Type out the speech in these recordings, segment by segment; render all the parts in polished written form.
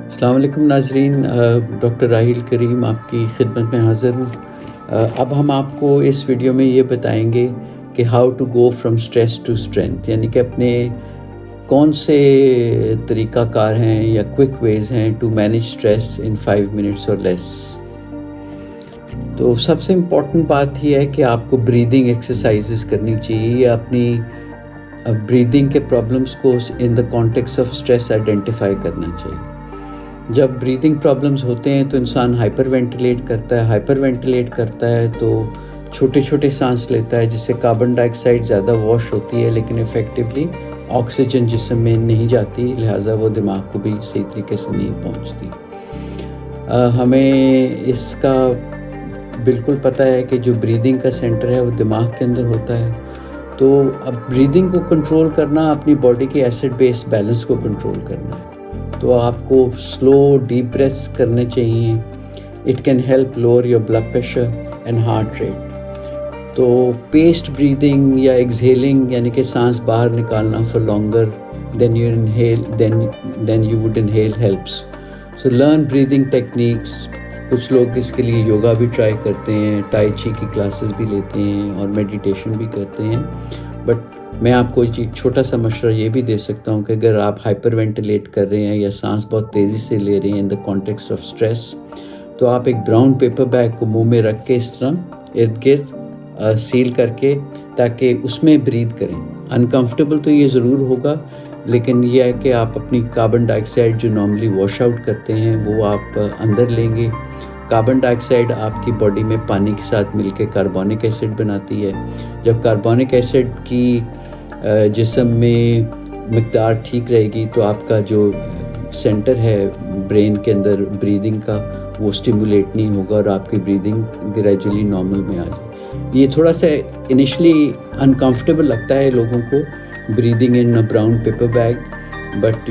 السلام علیکم ناظرین، ڈاکٹر راحیل کریم آپ کی خدمت میں حاضر ہوں۔ اب ہم آپ کو اس ویڈیو میں یہ بتائیں گے کہ how to go from stress to strength, یعنی کہ اپنے کون سے طریقہ کار ہیں یا کوئک ویز ہیں to manage stress in 5 minutes اور لیس۔ تو سب سے امپورٹنٹ بات یہ ہے کہ آپ کو بریدنگ ایکسرسائزز کرنی چاہیے یا اپنی بریدنگ کے پرابلمس کو in the contexts of stress identify کرنا چاہیے۔ جب بریدنگ پرابلمس ہوتے ہیں تو انسان ہائپر وینٹیلیٹ کرتا ہے تو چھوٹے چھوٹے سانس لیتا ہے، جس سے کاربن ڈائی آکسائڈ زیادہ واش ہوتی ہے لیکن افیکٹولی آکسیجن جسم میں نہیں جاتی، لہٰذا وہ دماغ کو بھی صحیح طریقے سے نہیں پہنچتی۔ ہمیں اس کا بالکل پتہ ہے کہ جو بریدنگ کا سینٹر ہے وہ دماغ کے اندر ہوتا ہے، تو اب بریدنگ کو کنٹرول کرنا اپنی باڈی کے ایسڈ بیس بیلنس کو کنٹرول کرنا ہے۔ تو آپ کو سلو ڈیپ بریتھس کرنے چاہیے۔ It can help lower your blood pressure and heart rate. تو پیسٹ بریدنگ یا ایکسہیلنگ یعنی کہ سانس باہر نکالنا for longer than you would inhale helps. So learn breathing techniques. کچھ لوگ اس کے لیے یوگا بھی ٹرائی کرتے ہیں، ٹائی چی کی کلاسز بھی لیتے ہیں اور میڈیٹیشن بھی کرتے ہیں، بٹ میں آپ کو ایک چھوٹا سا مشورہ یہ بھی دے سکتا ہوں کہ اگر آپ ہائپر وینٹیلیٹ کر رہے ہیں یا سانس بہت تیزی سے لے رہے ہیں ان دا کانٹیکس آف اسٹریس، تو آپ ایک براؤن پیپر بیگ کو منہ میں رکھ کے اس طرح ارد گرد سیل کر کے تاکہ اس میں برید کریں۔ انکمفرٹیبل تو یہ ضرور ہوگا، لیکن یہ ہے کہ آپ اپنی کاربن ڈائی آکسائڈ جو نارملی واش آؤٹ کرتے ہیں وہ آپ اندر لیں گے۔ کاربن ڈائی آکسائڈ آپ کی باڈی میں پانی کے ساتھ مل کے کاربونک ایسڈ بناتی ہے۔ جب کاربونک ایسڈ کی جسم میں مقدار ٹھیک رہے گی تو آپ کا جو سینٹر ہے برین کے اندر بریدنگ کا وہ اسٹیمولیٹ نہیں ہوگا اور آپ کی بریدنگ گریجولی نارمل میں آ جائے۔ یہ تھوڑا سا انیشلی انکمفرٹیبل لگتا ہے لوگوں کو، breathing in a brown paper bag, but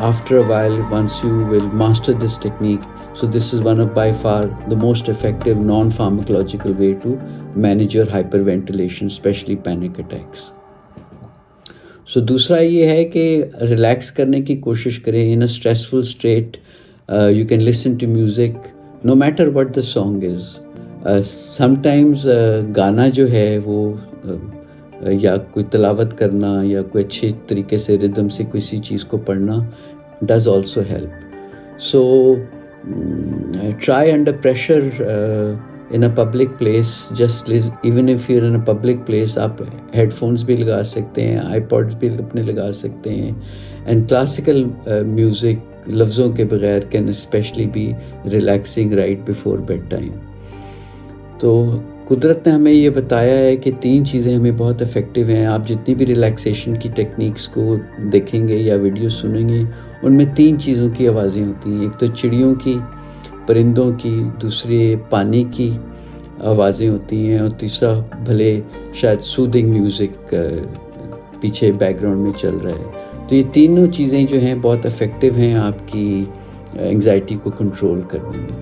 after a while once you will master this technique, so this is one of by far the most effective non-pharmacological way to manage your hyperventilation, especially panic attacks. So دوسرا یہ ہے کہ relax کرنے کی کوشش کریں in a stressful state. You can listen to music no matter what the song is. Sometimes گانا جو ہے وہ یا کوئی تلاوت کرنا یا کوئی اچھے طریقے سے ردم سے کسی چیز کو پڑھنا does also help. So try under pressure in a public place, even if you're in a public place آپ ہیڈ فونز بھی لگا سکتے ہیں، آئی پوڈز بھی اپنے لگا سکتے ہیں، اینڈ کلاسیکل میوزک لفظوں کے بغیر can especially be relaxing right before bedtime. تو قدرت نے ہمیں یہ بتایا ہے کہ 3 چیزیں ہمیں بہت افیکٹو ہیں۔ آپ جتنی بھی ریلیکسیشن کی ٹیکنیکس کو دیکھیں گے یا ویڈیو سنیں گے ان میں 3 چیزوں کی آوازیں ہوتی ہیں، ایک تو چڑیوں کی، پرندوں کی، دوسری پانی کی آوازیں ہوتی ہیں، اور تیسرا بھلے شاید سودنگ میوزک پیچھے بیک گراؤنڈ میں چل رہا ہے۔ تو یہ تینوں چیزیں جو ہیں بہت افیکٹو ہیں آپ کی انگزائٹی کو کنٹرول کرنے میں۔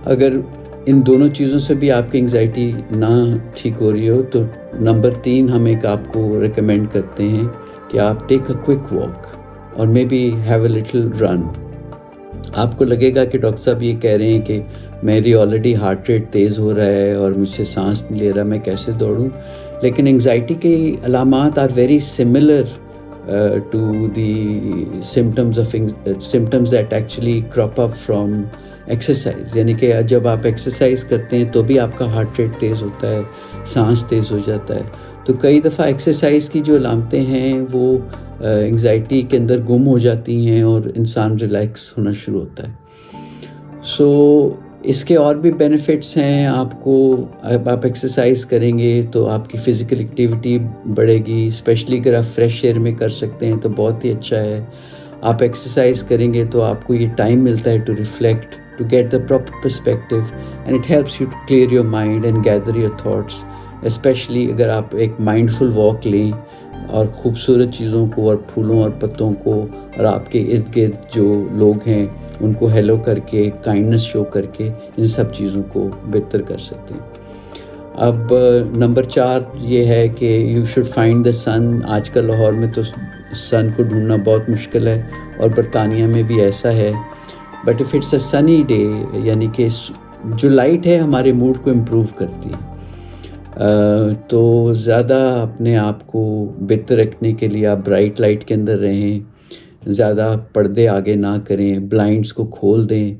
اگر ان دونوں چیزوں سے بھی آپ کی انگزائٹی نہ ٹھیک ہو رہی ہو تو نمبر 3 ہم ایک آپ کو ریکمینڈ کرتے ہیں کہ آپ ٹیک اے کوئک واک اور maybe have a little run. آپ کو لگے گا کہ ڈاکٹر صاحب یہ کہہ رہے ہیں کہ میری آلریڈی ہارٹ ریٹ تیز ہو رہا ہے اور مجھ سے سانس نہیں لے رہا، میں کیسے دوڑوں؟ لیکن انگزائٹی کی علامات are very similar to the symptoms that actually crop up from exercise, یعنی کہ جب آپ ایکسرسائز کرتے ہیں تو بھی آپ کا ہارٹ ریٹ تیز ہوتا ہے، سانس تیز ہو جاتا ہے۔ تو کئی دفعہ ایکسرسائز کی جو علامتیں ہیں وہ انگزائٹی کے اندر گم ہو جاتی ہیں اور انسان ریلیکس ہونا شروع ہوتا ہے۔ سو اس کے اور بھی بینیفٹس ہیں آپ کو۔ اب آپ ایکسرسائز کریں گے تو آپ کی فزیکل ایکٹیویٹی بڑھے گی، اسپیشلی اگر آپ فریش ایئر میں کر سکتے ہیں تو بہت ہی اچھا ہے۔ آپ ایکسرسائز کریں گے تو آپ کو یہ ٹائم ملتا ہے to reflect, to get the proper perspective, and it helps you to clear your mind and gather your thoughts, especially اگر آپ ایک mindful walk لیں اور خوبصورت چیزوں کو اور پھولوں اور پتوں کو اور آپ کے ارد گرد جو لوگ ہیں ان کو ہیلو کر کے، کائنڈنس شو کر کے ان سب چیزوں کو بہتر کر سکتے ہیں۔ اب نمبر 4 یہ ہے کہ یو شوڈ فائنڈ دا سن. آج کل لاہور میں تو سن کو ڈھونڈنا بہت مشکل ہے اور برطانیہ میں بھی ایسا ہے. But if it's a sunny day, یعنی کہ جو لائٹ ہے ہمارے موڈ کو امپروو کرتی ہے. تو زیادہ اپنے آپ کو بہتر رکھنے کے لیے آپ برائٹ لائٹ کے اندر رہیں، زیادہ پردے آگے نہ کریں، بلائنڈس کو کھول دیں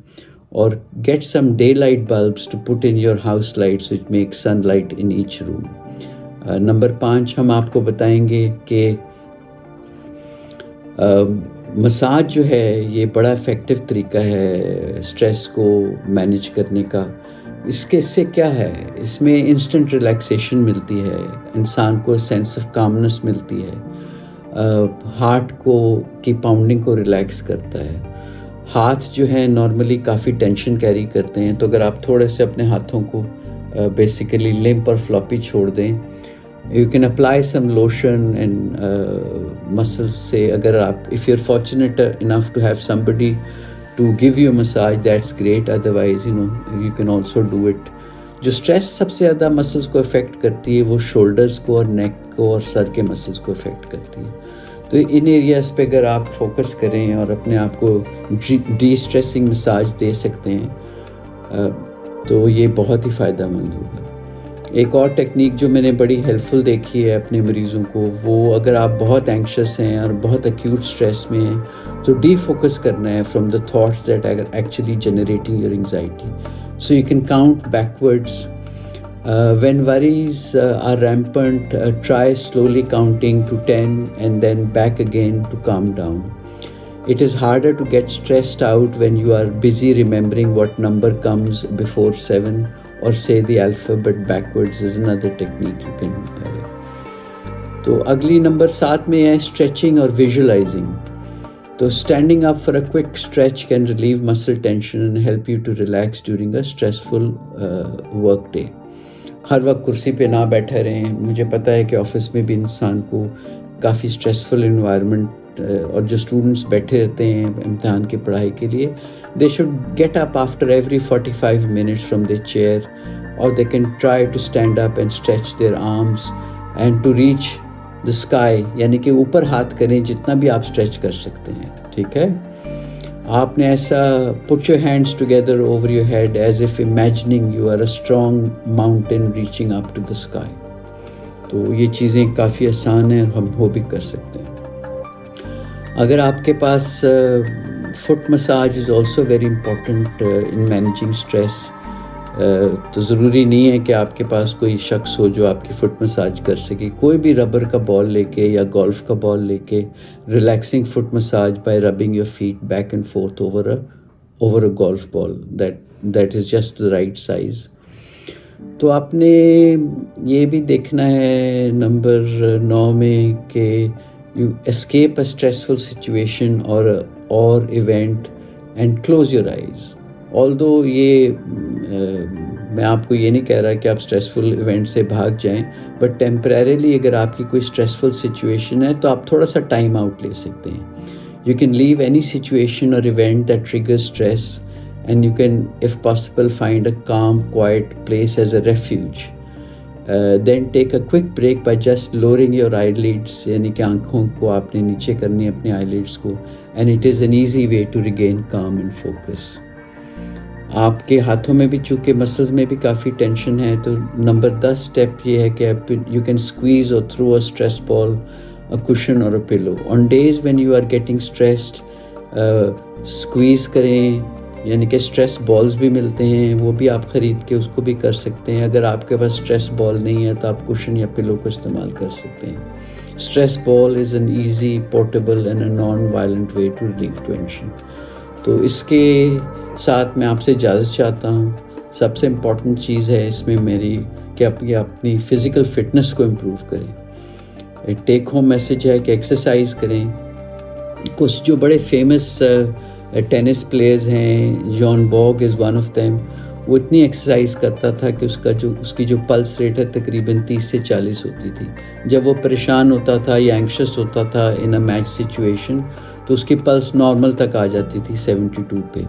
اور get some daylight bulbs to put in your house lights which make sunlight in each room. Number 5 ہم آپ کو بتائیں گے کہ مساج جو ہے یہ بڑا افیکٹو طریقہ ہے اسٹریس کو مینیج کرنے کا. اس سے کیا ہے، اس میں انسٹنٹ ریلیکسیشن ملتی ہے، انسان کو سینس آف کامنس ملتی ہے، ہارٹ کی پاؤنڈنگ کو ریلیکس کرتا ہے. ہاتھ جو ہے نارملی کافی ٹینشن کیری کرتے ہیں، تو اگر آپ تھوڑے سے اپنے ہاتھوں کو بیسیکلی لمپ اور فلاپی چھوڑ دیں، you can apply some lotion and muscles سے. اگر آپ if you are fortunate enough to have somebody to give you a massage, that's great. Otherwise you can also do it. جو stress سب سے زیادہ muscles کو effect کرتی ہے وہ شولڈرز کو اور نیک کو اور سر کے مسلس کو افیکٹ کرتی ہے. تو ان ایریاز پہ اگر آپ فوکس کریں اور اپنے آپ کو ڈی اسٹریسنگ مساج دے سکتے ہیں تو یہ بہت ہی فائدہ مند ہوگا. ایک اور ٹیکنیک جو میں نے بڑی ہیلپفل دیکھی ہے اپنے مریضوں کو، وہ اگر آپ بہت اینکشس ہیں اور بہت ایکیوٹ اسٹریس میں ہیں تو ڈی فوکس کرنا ہے from the thoughts that are actually generating your anxiety. So you can count backwards. When worries are rampant, try slowly counting to 10 and then back again to calm down. It is harder to get stressed out when you are busy remembering what number comes before 7 or say the alphabet backwards is another technique you can. تو اگلی number 7 میں ہے stretching اور visualizing. تو standing up for a quick stretch can relieve muscle tension and help you to relax during a stressful work day. ہر وقت کرسی پہ نہ بیٹھے رہیں. مجھے پتہ ہے کہ آفس میں بھی انسان کو کافی اسٹریسفل انوائرمنٹ اور جو اسٹوڈنٹس بیٹھے رہتے ہیں امتحان کی پڑھائی کے لیے، they should get up after every 45 minutes from their chair, or they can try to stand up and stretch their arms and to reach the sky. یعنی کہ اوپر ہاتھ کریں جتنا بھی آپ اسٹریچ کر سکتے ہیں. ٹھیک ہے، آپ نے ایسا put your hands together over your head as if imagining you are a strong mountain reaching up to the sky. تو یہ چیزیں کافی آسان ہیں اور ہم وہ بھی کر سکتے ہیں. اگر آپ کے پاس foot massage is also very important in managing stress. تو ضروری نہیں ہے کہ آپ کے پاس کوئی شخص ہو جو آپ کی فٹ مساج کر سکے. کوئی بھی ربر کا بال لے کے یا گولف کا بال لے کے relaxing foot massage by rubbing your feet back and forth over a golf ball that is just the right size. تو آپ نے یہ بھی دیکھنا ہے نمبر 9 میں کہ you escape a stressful situation or event and close your eyes. Although یہ میں آپ کو یہ نہیں کہہ رہا کہ آپ اسٹریسفل ایونٹ سے بھاگ جائیں، بٹ ٹیمپریریلی اگر آپ کی کوئی اسٹریسفل سچویشن ہے تو آپ تھوڑا سا ٹائم آؤٹ لے سکتے ہیں. You can leave any situation or event that triggers stress and you can, if possible, find a calm, quiet place as a refuge. Then take a quick break by just lowering your eyelids, یعنی کہ آنکھوں کو آپ نے نیچے کرنی ہے اپنے eyelids کو, and it is an easy way to regain calm and focus. آپ کے ہاتھوں میں بھی چونکہ مسلز میں بھی کافی ٹینشن ہے تو نمبر 10 اسٹیپ یہ ہے کہ you can squeeze or throw a stress ball, a cushion or a pillow. On days when you are getting stressed, squeeze کریں، یعنی کہ اسٹریس بالز بھی ملتے ہیں، وہ بھی آپ خرید کے اس کو بھی کر سکتے ہیں. اگر آپ کے پاس اسٹریس بال نہیں ہے تو آپ کشن یا پلو کو استعمال کر سکتے ہیں. Stress ball is an easy, portable and a non violent way to relieve tension. تو اس کے ساتھ میں آپ سے اجازت چاہتا ہوں. سب سے امپورٹنٹ چیز ہے اس میں میری کہ آپ اپنی فزیکل فٹنس کو امپروو کریں. ٹیک ہوم میسیج ہے کہ ایکسرسائز کریں. کچھ جو بڑے فیمس ٹینس پلیئرز ہیں، Bjorn Borg is one of them, وہ اتنی ایکسرسائز کرتا تھا کہ اس کی جو پلس ریٹ ہے تقریباً 30 سے 40 ہوتی تھی. جب وہ پریشان ہوتا تھا یا اینکشس ہوتا تھا ان اے میچ سچویشن تو اس کی پلس نارمل تک آ جاتی تھی 72 پہ.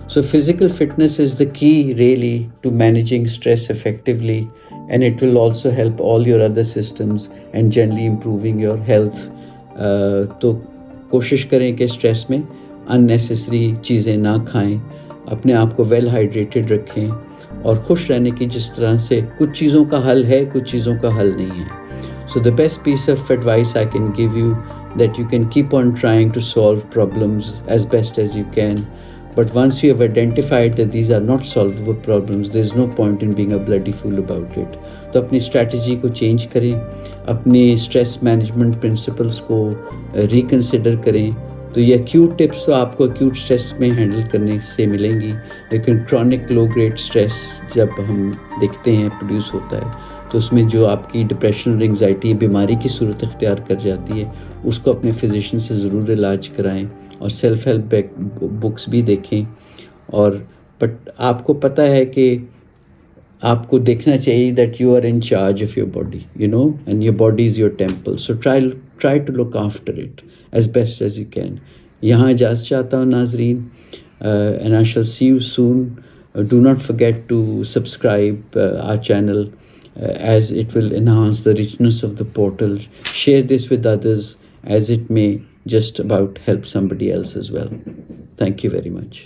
So physical fitness is the key really to managing stress effectively and it will also help all your other systems and generally improving your health. تو کوشش کریں کہ اسٹریس میں اننیسیسری چیزیں نہ کھائیں، اپنے آپ کو ویل ہائیڈریٹڈ رکھیں، اور خوش رہنے کی جس طرح سے کچھ چیزوں کا حل ہے، کچھ چیزوں کا حل نہیں ہے. So the best piece of advice I can give you, that you can keep on trying to solve problems as best as you can. But once you have identified that these are not solvable problems, there's no point in being a bloody fool about it. تو اپنی strategy کو change کریں، اپنی stress management principles کو reconsider کریں. تو یہ acute tips تو آپ کو ایکیوٹ اسٹریس میں ہینڈل کرنے سے ملیں گی، لیکن کرونک لو گریڈ اسٹریس جب ہم دیکھتے ہیں پروڈیوس ہوتا ہے، تو اس میں جو آپ کی ڈپریشن اور انگزائٹی بیماری کی صورت اختیار کر جاتی ہے، اس کو اپنے فزیشین سے ضرور علاج کرائیں، اور سیلف ہیلپ بکس بھی دیکھیں. اور بٹ آپ کو پتہ ہے کہ آپ کو دیکھنا چاہیے that you are in charge of your body, and your body is your temple. So try to look after it as best as you can. یہاں اجازت چاہتا ہوں ناظرین، and I shall see you soon. Do not forget to subscribe our channel, as it will enhance the richness of the portal. Share this with others, as it may just about help somebody else as well. Thank you very much.